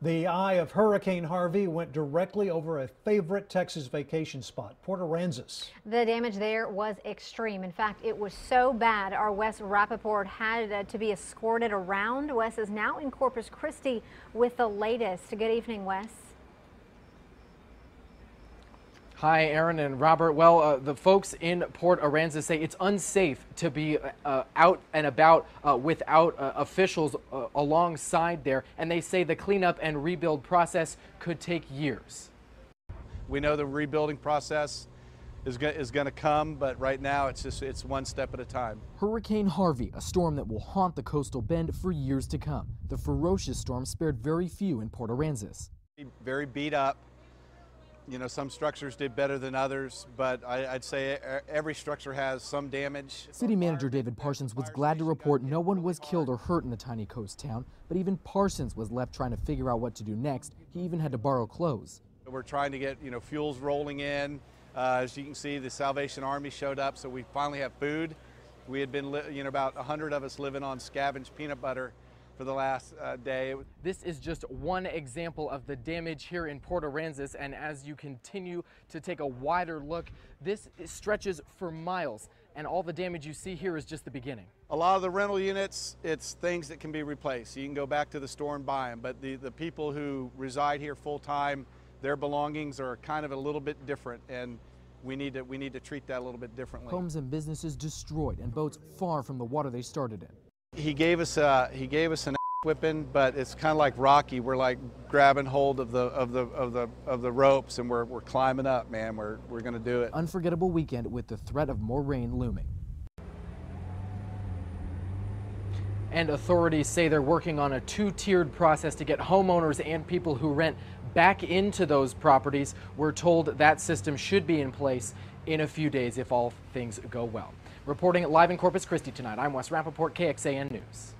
The eye of Hurricane Harvey went directly over a favorite Texas vacation spot, Port Aransas. The damage there was extreme. In fact, it was so bad our Wes Rappaport had to be escorted around. Wes is now in Corpus Christi with the latest. Good evening, Wes. Hi, Aaron and Robert. Well, the folks in Port Aransas say it's unsafe to be out and about without officials alongside there, and they say the cleanup and rebuild process could take years. We know the rebuilding process is going to come, but right now it's one step at a time. Hurricane Harvey, a storm that will haunt the coastal bend for years to come. The ferocious storm spared very few in Port Aransas. Very beat up. You know, some structures did better than others, but I'd say every structure has some damage. City Manager David Parsons was glad to report no one was killed or hurt in the tiny coast town, but even Parsons was left trying to figure out what to do next. He even had to borrow clothes. We're trying to get, fuels rolling in. As you can see, the Salvation Army showed up, so we finally have food. We had been, about 100 of us living on scavenged peanut butter for the last day. This is just one example of the damage here in Port Aransas, and as you continue to take a wider look, this stretches for miles, and all the damage you see here is just the beginning. A lot of the rental units, it's things that can be replaced. You can go back to the store and buy them, but the people who reside here full-time, their belongings are kind of a little bit different, and we need to treat that a little bit differently. Homes and businesses destroyed, and boats far from the water they started in. He gave us an whipping, but it's kind of like Rocky. We're like grabbing hold of the ropes, and we're climbing up, man. We're going to do it. Unforgettable weekend with the threat of more rain looming. And authorities say they're working on a two-tiered process to get homeowners and people who rent back into those properties. We're told that system should be in place in a few days if all things go well. Reporting live in Corpus Christi tonight, I'm Wes Rappaport, KXAN News.